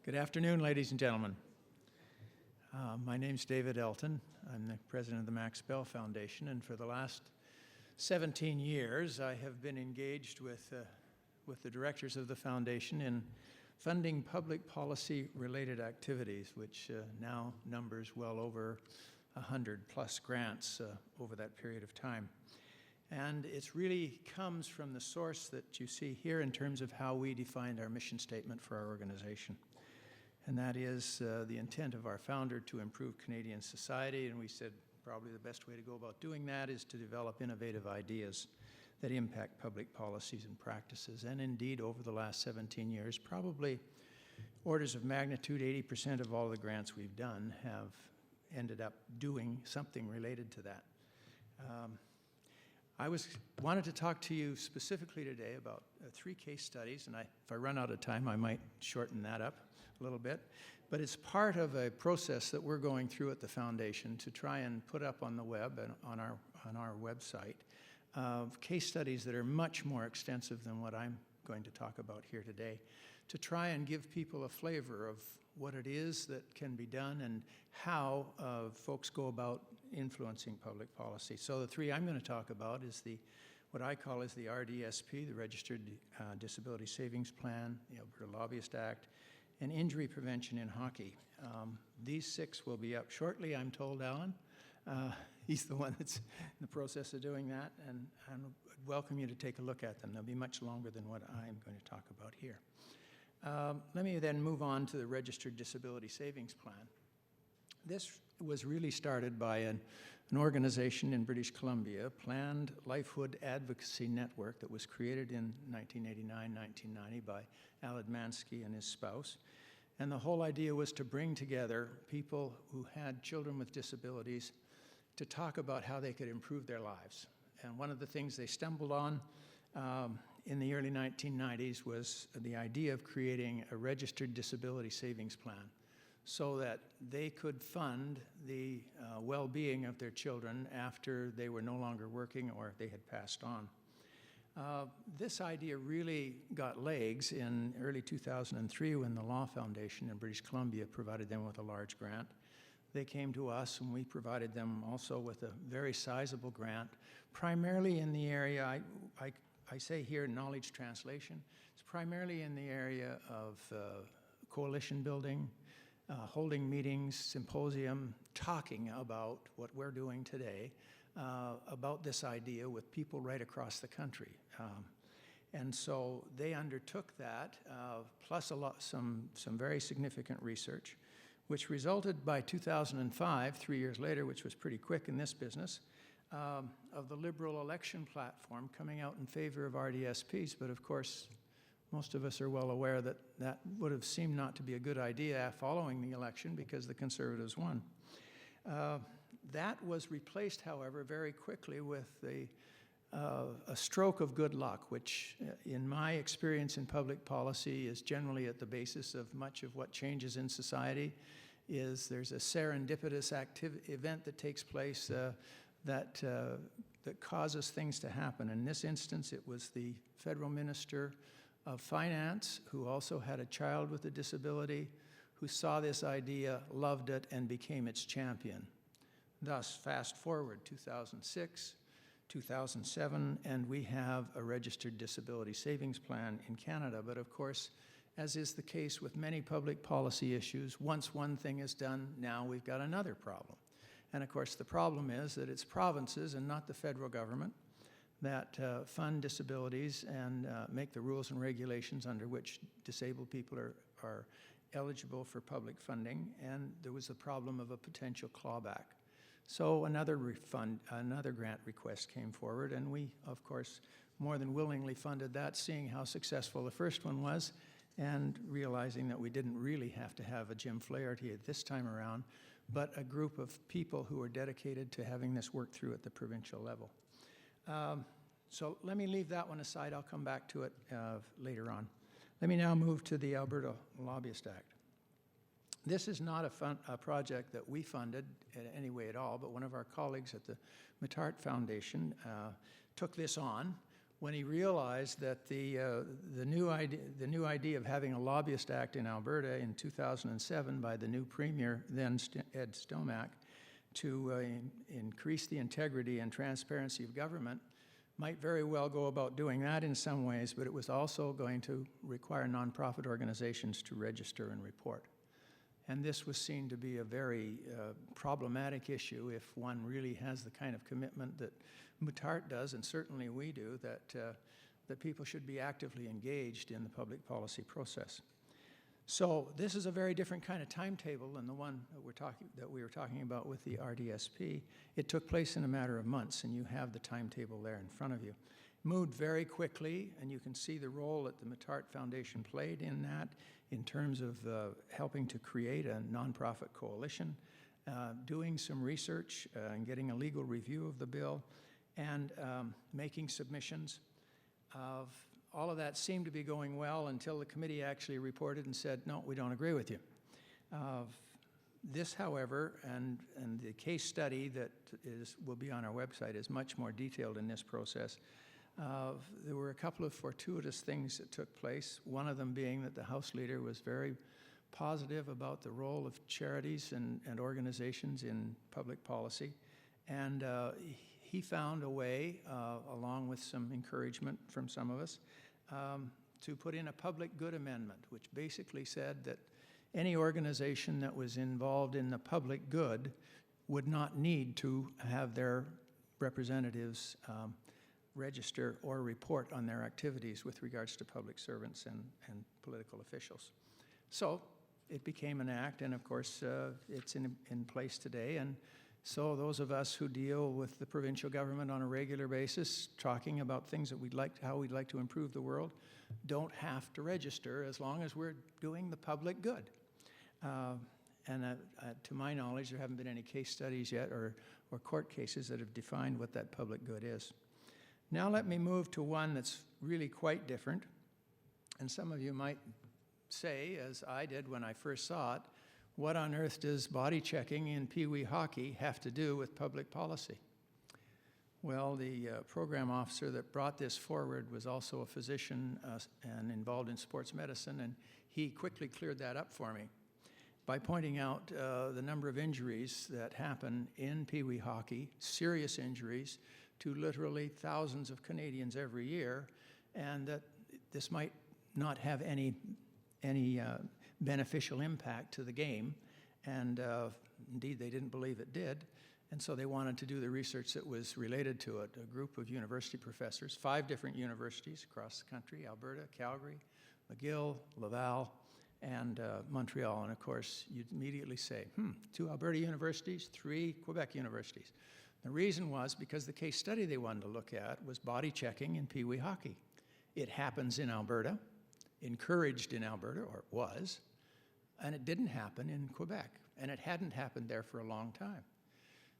Good afternoon, ladies and gentlemen. My name's David Elton. I'm the president of the Max Bell Foundation, and for the last 17 years, I have been engaged with the directors of the foundation in funding public policy-related activities, which now numbers well over 100+ grants over that period of time. And it really comes from the source that you see here in terms of how we defined our mission statement for our organization. And that is the intent of our founder to improve Canadian society, and we said probably the best way to go about doing that is to develop innovative ideas that impact public policies and practices. And indeed, over the last 17 years, probably orders of magnitude, 80% of all the grants we've done have ended up doing something related to that. I wanted to talk to you specifically today about 3 case studies, and if I run out of time, I might shorten that up a little bit. But it's part of a process that we're going through at the foundation to try and put up on the web and on our website of case studies that are much more extensive than what I'm going to talk about here today, to try and give people a flavor of what it is that can be done and how folks go about influencing public policy. So the 3 I'm going to talk about is what I call is the RDSP, the Registered Disability Savings Plan, the Alberta Lobbying Act, and injury prevention in hockey. These 6 will be up shortly, I'm told, Alan. He's the one that's in the process of doing that, and I welcome you to take a look at them. They'll be much longer than what I'm going to talk about here. Let me then move on to the Registered Disability Savings Plan. This was really started by an organization in British Columbia, Planned Lifehood Advocacy Network, that was created in 1989-1990 by Al Admansky and his spouse. And the whole idea was to bring together people who had children with disabilities to talk about how they could improve their lives. And one of the things they stumbled on in the early 1990s was the idea of creating a registered disability savings plan so that they could fund the well-being of their children after they were no longer working or they had passed on. This idea really got legs in early 2003 when the Law Foundation in British Columbia provided them with a large grant. They came to us and we provided them also with a very sizable grant, primarily in the area, I say here knowledge translation. It's primarily in the area of coalition building, holding meetings, symposium, talking about what we're doing today, about this idea with people right across the country. And so they undertook that, plus some very significant research, which resulted by 2005, 3 years later, which was pretty quick in this business, of the Liberal election platform coming out in favor of RDSPs. But of course, most of us are well aware that that would have seemed not to be a good idea following the election because the Conservatives won. That was replaced, however, very quickly with a stroke of good luck, which in my experience in public policy is generally at the basis of much of what changes in society. There's a serendipitous event that takes place that causes things to happen. In this instance, it was the federal minister of finance who also had a child with a disability who saw this idea, loved it, and became its champion. Thus, fast forward 2006, 2007, and we have a registered disability savings plan in Canada. But of course, as is the case with many public policy issues, once one thing is done, now we've got another problem. And of course, the problem is that it's provinces and not the federal government that fund disabilities and make the rules and regulations under which disabled people are eligible for public funding. And there was the problem of a potential clawback. So another grant request came forward, and we, of course, more than willingly funded that, seeing how successful the first one was, and realizing that we didn't really have to have a Jim Flaherty at this time around, but a group of people who are dedicated to having this work through at the provincial level. So let me leave that one aside. I'll come back to it later on. Let me now move to the Alberta Lobbying Act. This is not a project that we funded in any way at all, but one of our colleagues at the Matart Foundation took this on when he realized that the new idea of having a lobbyist act in Alberta in 2007 by the new premier, then Ed Stelmach, to increase the integrity and transparency of government might very well go about doing that in some ways, but it was also going to require nonprofit organizations to register and report. And this was seen to be a very problematic issue if one really has the kind of commitment that Mutart does, and certainly we do, that people should be actively engaged in the public policy process. So this is a very different kind of timetable than the one that we were talking about with the RDSP. It took place in a matter of months, and you have the timetable there in front of you. Moved very quickly, and you can see the role that the Mutart Foundation played in that in terms of helping to create a nonprofit coalition, doing some research and getting a legal review of the bill, and making submissions. All of that seemed to be going well until the committee actually reported and said, no, we don't agree with you. This, however, and the case study that will be on our website is much more detailed in this process. There were a couple of fortuitous things that took place, one of them being that the House Leader was very positive about the role of charities and organizations in public policy. And he found a way, along with some encouragement from some of us, to put in a public good amendment, which basically said that any organization that was involved in the public good would not need to have their representatives register or report on their activities with regards to public servants and political officials. So it became an act, and of course it's in place today. And so those of us who deal with the provincial government on a regular basis, talking about things that how we'd like to improve the world, don't have to register as long as we're doing the public good. To my knowledge, there haven't been any case studies yet or court cases that have defined what that public good is. Now let me move to one that's really quite different. And some of you might say, as I did when I first saw it, what on earth does body checking in Peewee hockey have to do with public policy? Well, the program officer that brought this forward was also a physician and involved in sports medicine, and he quickly cleared that up for me by pointing out the number of injuries that happen in Peewee hockey, serious injuries, to literally thousands of Canadians every year, and that this might not have any beneficial impact to the game, and indeed they didn't believe it did, and so they wanted to do the research that was related to it. A group of university professors, 5 different universities across the country, Alberta, Calgary, McGill, Laval, and Montreal, and of course you'd immediately say, 2 Alberta universities, 3 Quebec universities. The reason was because the case study they wanted to look at was body checking in Peewee hockey. It happens in Alberta, encouraged in Alberta, or it was, and it didn't happen in Quebec, and it hadn't happened there for a long time.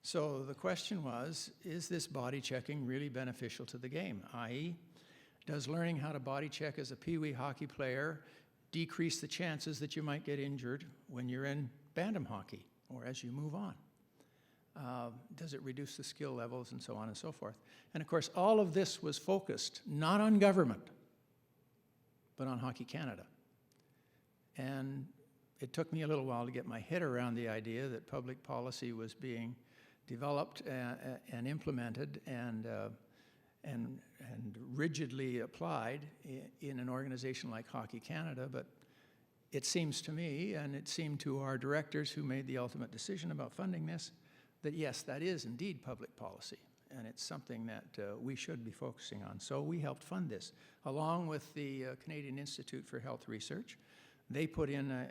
So the question was, is this body checking really beneficial to the game? i.e., does learning how to body check as a Peewee hockey player decrease the chances that you might get injured when you're in Bantam hockey or as you move on? Does it reduce the skill levels and so on and so forth? And of course, all of this was focused not on government, but on Hockey Canada. And it took me a little while to get my head around the idea that public policy was being developed and implemented and rigidly applied in an organization like Hockey Canada, but it seems to me, and it seemed to our directors who made the ultimate decision about funding this, that yes, that is indeed public policy, and it's something that we should be focusing on. So we helped fund this, along with the Canadian Institute for Health Research. They put in a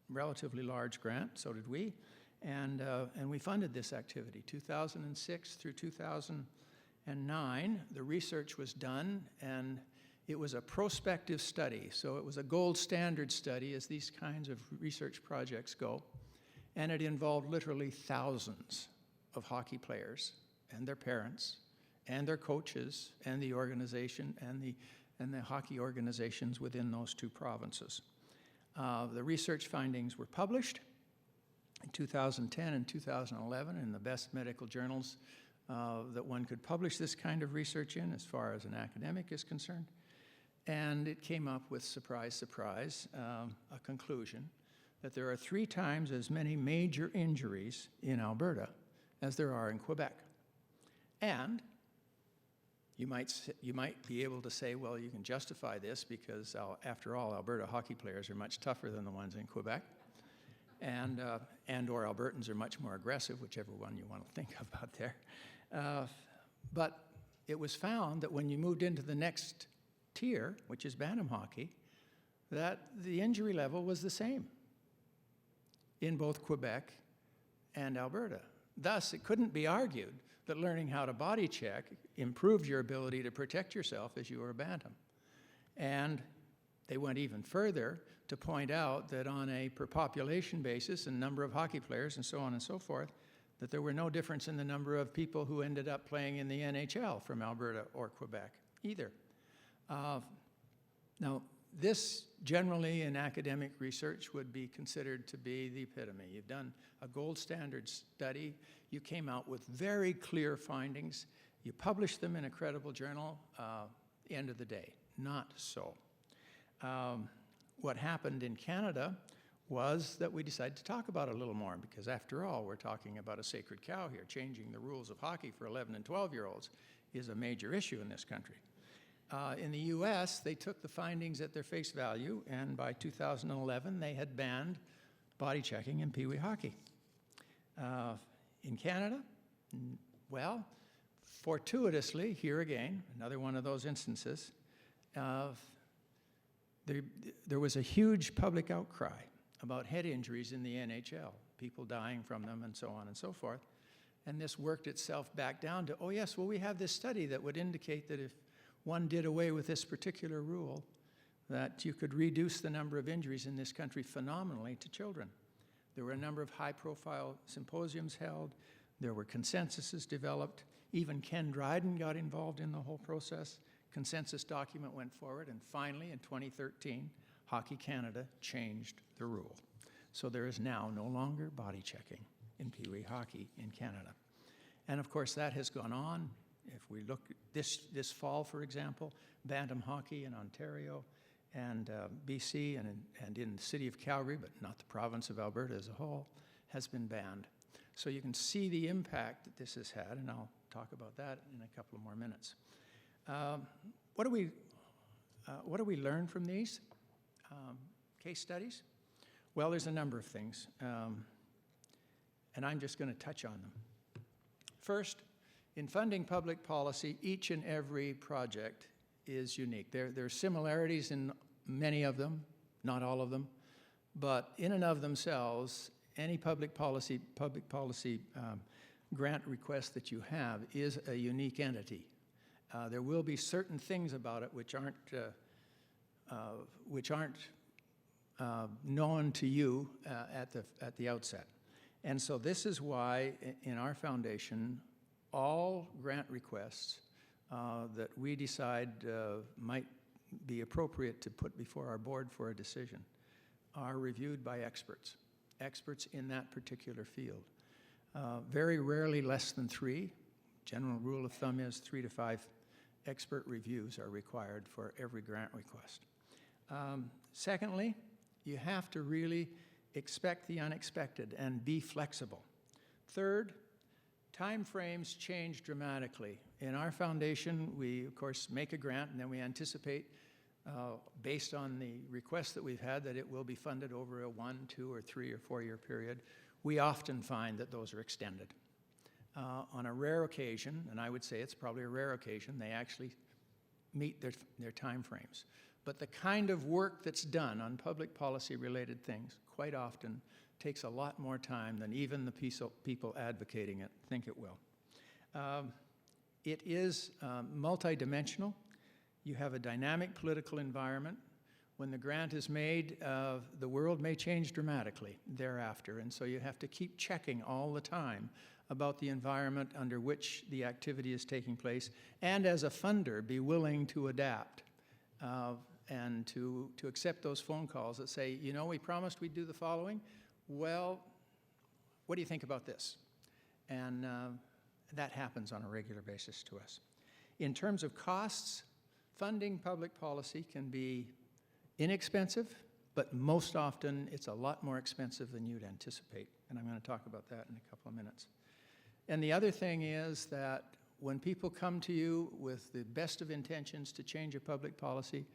relatively large grant, so did we, and we funded this activity. 2006 through 2009, the research was done, and it was a prospective study, so it was a gold standard study as these kinds of research projects go. And it involved literally thousands of hockey players and their parents and their coaches and the organization and the hockey organizations within those 2 provinces. The research findings were published in 2010 and 2011 in the best medical journals that one could publish this kind of research in as far as an academic is concerned. And it came up with, surprise, surprise, a conclusion that there are 3 times as many major injuries in Alberta as there are in Quebec. And you might be able to say, well, you can justify this because, after all, Alberta hockey players are much tougher than the ones in Quebec, and or Albertans are much more aggressive, whichever one you want to think about there. But it was found that when you moved into the next tier, which is bantam hockey, that the injury level was the same in both Quebec and Alberta. Thus, it couldn't be argued that learning how to body check improved your ability to protect yourself as you were a bantam. And they went even further to point out that on a per population basis and number of hockey players and so on and so forth, that there were no difference in the number of people who ended up playing in the NHL from Alberta or Quebec either. Now, this generally in academic research would be considered to be the epitome. You've done a gold standard study. You came out with very clear findings. You published them in a credible journal. End of the day, not so. What happened in Canada was that we decided to talk about it a little more because, after all, we're talking about a sacred cow here. Changing the rules of hockey for 11 and 12-year-olds is a major issue in this country. In the US, they took the findings at their face value, and by 2011, they had banned body checking in Peewee hockey. In Canada, well, fortuitously, here again, another one of those instances, there was a huge public outcry about head injuries in the NHL, people dying from them and so on and so forth. And this worked itself back down to, oh yes, well, we have this study that would indicate that if one did away with this particular rule, that you could reduce the number of injuries in this country phenomenally to children. There were a number of high-profile symposiums held. There were consensuses developed. Even Ken Dryden got involved in the whole process. Consensus document went forward, and finally, in 2013, Hockey Canada changed the rule. So there is now no longer body checking in Peewee hockey in Canada. And of course, that has gone on. If we look this fall, for example, bantam hockey in Ontario and BC and in the city of Calgary, but not the province of Alberta as a whole, has been banned. So you can see the impact that this has had, and I'll talk about that in a couple of more minutes. What do we learn from these case studies? Well, there's a number of things, and I'm just going to touch on them. First, in funding public policy, each and every project is unique. There are similarities in many of them, not all of them, but in and of themselves, any public policy grant request that you have is a unique entity. There will be certain things about it which aren't known to you at the outset. And so this is why in our foundation, all grant requests that we decide might be appropriate to put before our board for a decision are reviewed by experts in that particular field. Very rarely less than 3. General rule of thumb is 3 to 5 expert reviews are required for every grant request. Secondly, you have to really expect the unexpected and be flexible. Third, time frames change dramatically. In our foundation, we, of course, make a grant, and then we anticipate, based on the requests that we've had, that it will be funded over a 1, 2, or 3, or 4-year period. We often find that those are extended. On a rare occasion, and I would say it's probably a rare occasion, they actually meet their time frames. But the kind of work that's done on public policy-related things quite often takes a lot more time than even the people advocating it think it will. It is multidimensional. You have a dynamic political environment. When the grant is made, the world may change dramatically thereafter, and so you have to keep checking all the time about the environment under which the activity is taking place, and as a funder, be willing to adapt and to accept those phone calls that say, you know, we promised we'd do the following. Well, what do you think about this? And that happens on a regular basis to us. In terms of costs, funding public policy can be inexpensive, but most often it's a lot more expensive than you'd anticipate. And I'm going to talk about that in a couple of minutes. And the other thing is that when people come to you with the best of intentions to change a public policy,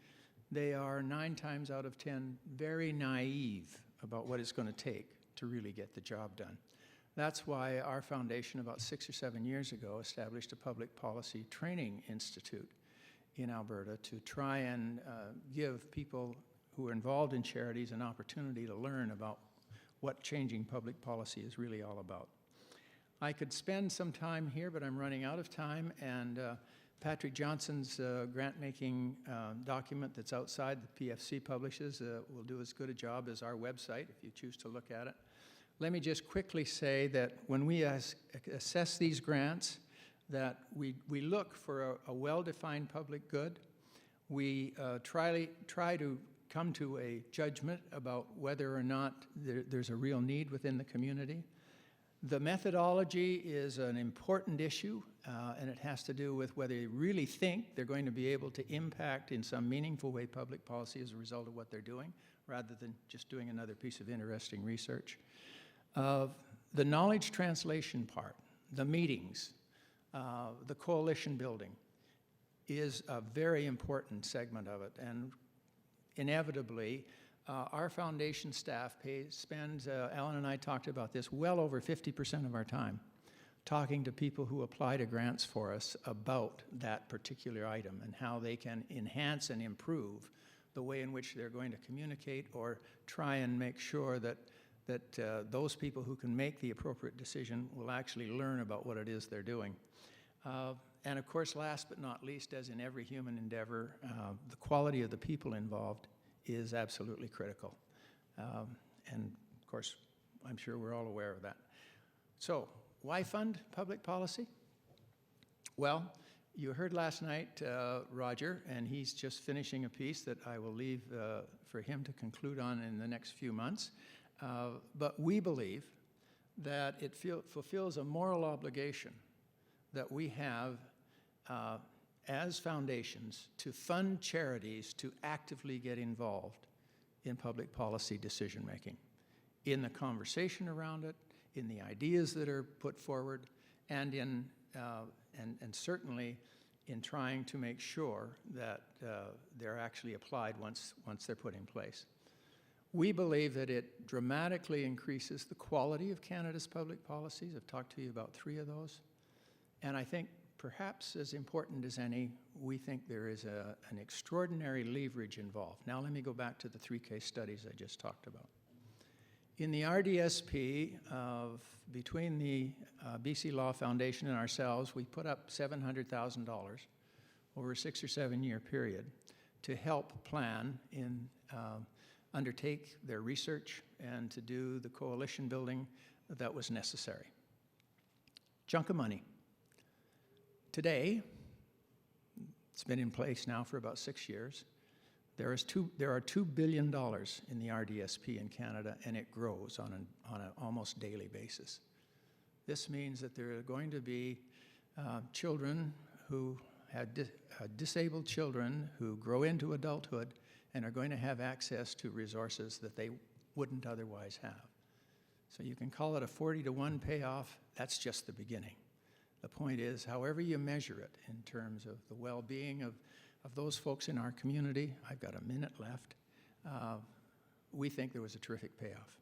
they are 9 times out of 10 very naive about what it's going to take to really get the job done. That's why our foundation about 6 or 7 years ago established a public policy training institute in Alberta to try and give people who are involved in charities an opportunity to learn about what changing public policy is really all about. I could spend some time here, but I'm running out of time, and Patrick Johnson's grant-making document that's outside the PFC publishes will do as good a job as our website if you choose to look at it. Let me just quickly say that when we assess these grants, that we look for a well-defined public good. We try to come to a judgment about whether or not there's a real need within the community. The methodology is an important issue, and it has to do with whether they really think they're going to be able to impact in some meaningful way public policy as a result of what they're doing, rather than just doing another piece of interesting research. The knowledge translation part, the meetings, the coalition building is a very important segment of it, and inevitably, our foundation staff spends, Alan and I talked about this, well over 50% of our time talking to people who apply to grants for us about that particular item and how they can enhance and improve the way in which they're going to communicate or try and make sure that those people who can make the appropriate decision will actually learn about what it is they're doing. And of course, last but not least, as in every human endeavor, the quality of the people involved is absolutely critical. And of course, I'm sure we're all aware of that. So, why fund public policy? Well, you heard last night Roger, and he's just finishing a piece that I will leave for him to conclude on in the next few months. But we believe that it fulfills a moral obligation that we have as foundations to fund charities to actively get involved in public policy decision-making, in the conversation around it, in the ideas that are put forward, and certainly in trying to make sure that they're actually applied once they're put in place. We believe that it dramatically increases the quality of Canada's public policies. I've talked to you about 3 of those. And I think perhaps as important as any, we think there is an extraordinary leverage involved. Now let me go back to the 3 case studies I just talked about. In the RDSP, between the BC Law Foundation and ourselves, we put up $700,000 over a 6 or 7 year period to help plan in undertake their research and to do the coalition building that was necessary. Chunk of money. Today, it's been in place now for about 6 years. There are $2 billion in the RDSP in Canada, and it grows on an almost daily basis. This means that there are going to be children who have disabled children who grow into adulthood and are going to have access to resources that they wouldn't otherwise have. So you can call it a 40-to-1 payoff. That's just the beginning. The point is, however you measure it in terms of the well-being of those folks in our community, I've got a minute left, we think there was a terrific payoff.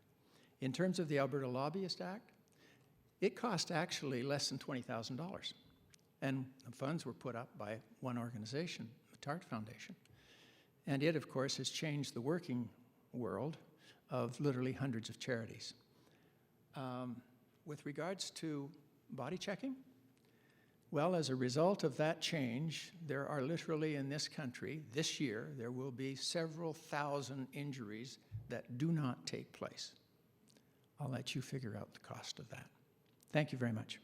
In terms of the Alberta Lobbying Act, it cost actually less than $20,000. And the funds were put up by one organization, the TART Foundation. And it, of course, has changed the working world of literally hundreds of charities. With regards to body checking, well, as a result of that change, there are literally in this country, this year, there will be several thousand injuries that do not take place. I'll let you figure out the cost of that. Thank you very much.